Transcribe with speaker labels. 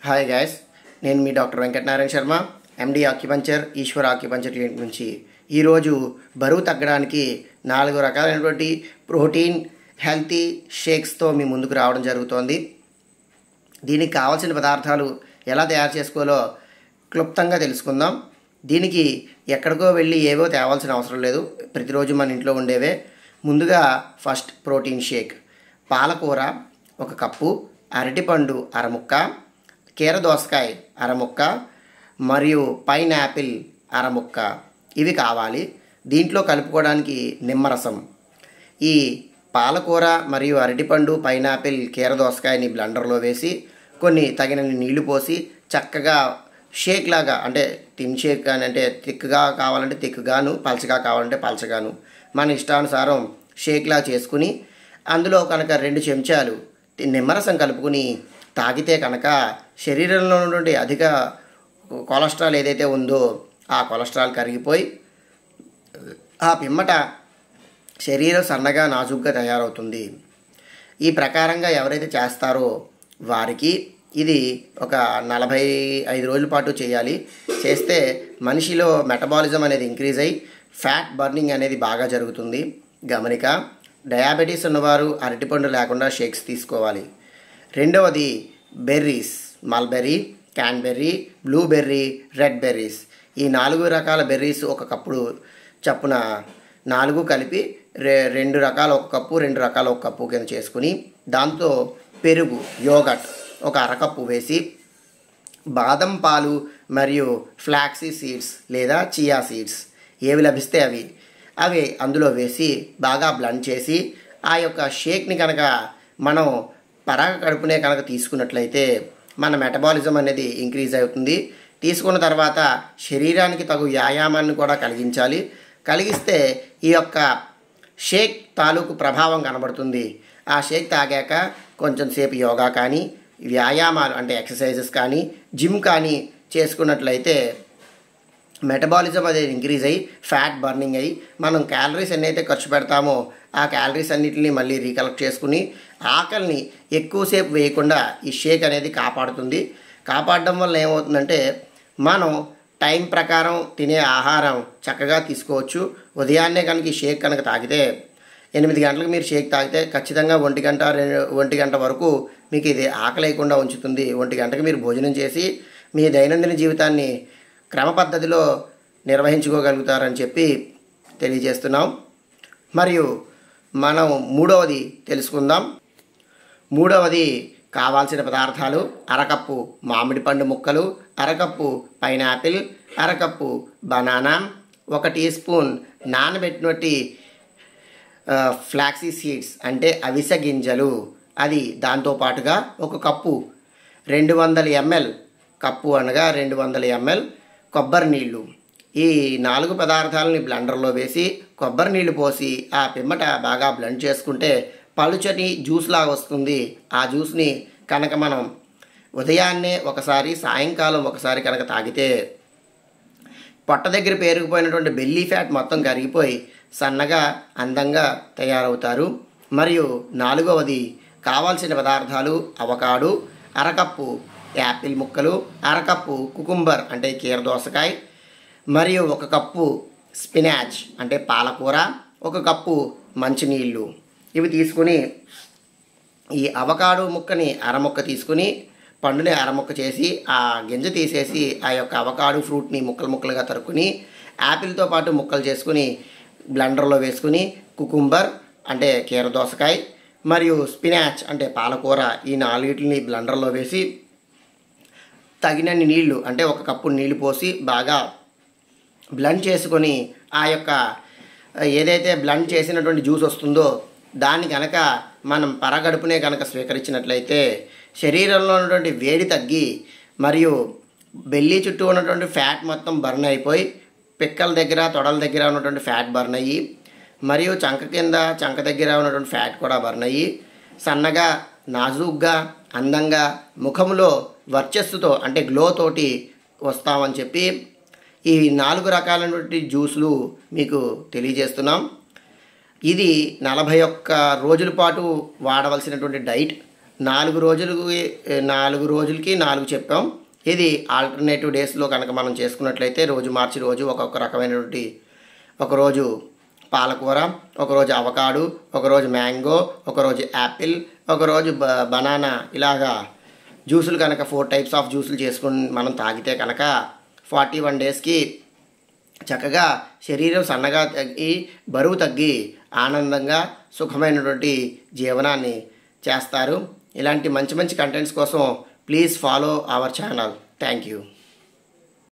Speaker 1: Hi guys, నేను మీ doctor Venkatanarayana Sharma, ఎండి acupuncture, Eshwar acupuncture clinic నుంచి. ఈరోజు బరువు తగ్గడానికి 4 రకాలైనటువంటి ప్రోటీన్ హెల్తీ షేక్స్తో మీ ముందుకు రావడం జరుగుతోంది. దీనికి కావాల్సిన పదార్థాలు ఎలా తయారు చేసుకోవాలో క్లుప్తంగా తెలుసుకుందాం. దీనికి ఎక్కడికో వెళ్ళి ఏవో తేవాల్సిన అవసరం లేదు, ప్రతిరోజు మన ఇంట్లో ఉండేవే. ముందుగా ఫస్ట్ ప్రోటీన్ షేక్. పాలకూర 1 కప్పు, అరటిపండు అరముక్క, కీరదోసకాయ అరముక్క మరియు పైనాపిల్ అరముక్క ఇవి కావాలి. దీంట్లో కలుపుకోవడానికి నిమ్మరసం. ఈ పాలకూర మరియు అరటిపండు, పైనాపిల్, కీరదోసకాయని బ్లెండర్లో వేసి కొన్ని తగినన్ని నీళ్లు పోసి చక్కగా షేక్ లాగా, అంటే టిన్ షేక్ అని, అంటే తిక్కుగా కావాలంటే తిక్కుగాను, పలచగా కావాలంటే పలచగాను మన ఇష్టానుసారం షేక్లా చేసుకుని అందులో కనుక 2 చెంచాలు నిమ్మరసం కలుపుకుని తాగితే కనుక శరీరంలో ఉన్నటువంటి అధిక కొలెస్ట్రాల్ ఏదైతే ఉందో ఆ కొలెస్ట్రాల్ కరిగిపోయి ఆ పిమ్మట శరీరం సన్నగా నాజుగ్గా తయారవుతుంది. ఈ ప్రకారంగా ఎవరైతే చేస్తారో వారికి ఇది ఒక 45 రోజుల పాటు చేయాలి. చేస్తే మనిషిలో మెటబాలిజం అనేది ఇంక్రీజ్ అయ్యి ఫ్యాట్ బర్నింగ్ అనేది బాగా జరుగుతుంది. గమనిక, డయాబెటీస్ ఉన్నవారు అరటిపండు లేకుండా షేక్స్ తీసుకోవాలి. రెండవది berries, mulberry, క్యాన్బెర్రీ, blueberry, red berries. ఈ 4 రకాల బెర్రీస్ 1 కప్పు చప్పున 4 కలిపి 2 రకాలు 1 కప్పు, 2 రకాలు 1 కప్పు కింద చేసుకుని దాంతో పెరుగు, యోగట్ 1 అరకప్పు వేసి బాదం పాలు మరియు ఫ్లాక్సీ సీడ్స్ లేదా చియా సీడ్స్ ఏవి లభిస్తే అవి అందులో వేసి బాగా బ్లెండ్ చేసి ఆ యొక్క షేక్ని కనుక మనం పరాగ కడుపునే కనుక తీసుకున్నట్లయితే మన మెటబాలిజం అనేది ఇంక్రీజ్ అవుతుంది. తీసుకున్న తర్వాత శరీరానికి తగు వ్యాయామాన్ని కూడా కలిగిస్తే ఈ యొక్క షేక్ తాలూకు ప్రభావం కనబడుతుంది. ఆ షేక్ తాగాక కొంచెం సేపు యోగా కానీ, వ్యాయామాలు అంటే ఎక్సర్సైజెస్ కానీ, జిమ్ కానీ చేసుకున్నట్లయితే మెటబాలిజం అనేది ఇంక్రీజ్ అయ్యి ఫ్యాట్ బర్నింగ్ అయ్యి మనం క్యాలరీస్ ఎన్నైతే ఖర్చు పెడతామో ఆ క్యాలరీస్ అన్నిటిని మళ్ళీ రీకలెక్ట్ చేసుకుని ఆకలిని ఎక్కువసేపు వేయకుండా ఈ షేక్ అనేది కాపాడుతుంది. కాపాడడం వల్ల ఏమవుతుందంటే మనం టైం ప్రకారం తినే ఆహారం చక్కగా తీసుకోవచ్చు. ఉదయాన్నే కనుక ఈ షేక్ కనుక తాగితే 8 గంటలకు మీరు షేక్ తాగితే ఖచ్చితంగా 1 గంట వరకు మీకు ఇది ఆకలి లేకుండా ఉంచుతుంది. 1 గంటకు మీరు భోజనం చేసి మీ దైనందిన జీవితాన్ని క్రమ పద్ధతిలో నిర్వహించుకోగలుగుతారని చెప్పి తెలియజేస్తున్నాం. మరియు మనం మూడవది తెలుసుకుందాం. మూడవది కావాల్సిన పదార్థాలు: అరకప్పు మామిడి పండు ముక్కలు, అరకప్పు పైనాపిల్, అరకప్పు బనానా, 1 టీ స్పూన్ నానబెట్టినట్టి ఫ్లాక్సీ సీడ్స్ అంటే అవిసె గింజలు, అది దాంతోపాటుగా 1 కప్పు 200 ml, కప్పు అనగా 200 ml కొబ్బరి నీళ్ళు. ఈ 4 పదార్థాలని బ్లెండర్లో వేసి కొబ్బరి నీళ్ళు పోసి ఆ పిమ్మట బాగా బ్లెండ్ చేసుకుంటే పలుచటి జ్యూస్ లాగా వస్తుంది. ఆ జ్యూస్ని కనుక మనం ఉదయాన్నే ఒకసారి, సాయంకాలం ఒకసారి కనుక తాగితే పొట్ట దగ్గర పేరుకుపోయినటువంటి బెల్లీ ఫ్యాట్ మొత్తం కరిగిపోయి సన్నగా అందంగా తయారవుతారు. మరియు 4వది కావాల్సిన పదార్థాలు: అవకాడో అరకప్పు, యాపిల్ ముక్కలు అరకప్పు, కుకుంబర్ అంటే కీరదోసకాయ మరియు 1 కప్పు స్పినాచ్ అంటే పాలకూర, 1 కప్పు మంచినీళ్ళు. ఇవి తీసుకుని ఈ అవకాడో ముక్కని అరముక్క తీసుకుని పండుని అరముక్క చేసి ఆ గింజ తీసేసి ఆ యొక్క అవకాడో ఫ్రూట్ని ముక్కలుగా తరుక్కుని యాపిల్తో పాటు ముక్కలు చేసుకుని బ్లెండర్లో వేసుకుని కుకుంబర్ అంటే కీరదోసకాయ మరియు స్పినాచ్ అంటే పాలకూర ఈ 4 బ్లెండర్లో వేసి తగినన్ని నీళ్లు అంటే 1 కప్పు నీళ్లు పోసి బాగా బ్లెండ్ చేసుకొని ఆ యొక్క ఏదైతే బ్లెండ్ చేసినటువంటి జ్యూస్ వస్తుందో దాన్ని కనుక మనం పరగడుపునే కనుక స్వీకరించినట్లయితే శరీరంలో ఉన్నటువంటి వేడి తగ్గి మరియు బెల్లీ చుట్టూ ఉన్నటువంటి ఫ్యాట్ మొత్తం బర్న్ అయిపోయి పిక్కల దగ్గర, తొడల దగ్గర ఉన్నటువంటి ఫ్యాట్ బర్న్ అయ్యి మరియు చంక దగ్గర ఉన్నటువంటి ఫ్యాట్ కూడా బర్న్ అయ్యి సన్నగా, నాజూగ్గా, అందంగా, ముఖంలో వర్చస్సుతో అంటే గ్లో తోటి వస్తామని చెప్పి ఈ 4 రకాలైనటువంటి జ్యూసులు మీకు తెలియజేస్తున్నాం. ఇది 41 రోజుల పాటు వాడవలసినటువంటి డైట్. 4 రోజులకి 4 చెప్పాం. ఇది ఆల్టర్నేటివ్ డేస్లో కనుక మనం చేసుకున్నట్లయితే రోజు మార్చి రోజు ఒక్కొక్క రకమైనటువంటి, ఒకరోజు పాలకూర, ఒకరోజు అవకాడో, ఒకరోజు మ్యాంగో, ఒకరోజు యాపిల్, ఒకరోజు బనానా, ఇలాగా జ్యూసులు కనుక 4 టైప్స్ ఆఫ్ జ్యూసులు చేసుకుని మనం తాగితే కనుక 41 డేస్కి చక్కగా శరీరం సన్నగా తగ్గి బరువు తగ్గి ఆనందంగా సుఖమైనటువంటి జీవనాన్ని చేస్తారు. ఇలాంటి మంచి మంచి కంటెంట్స్ కోసం please follow our channel. Thank you.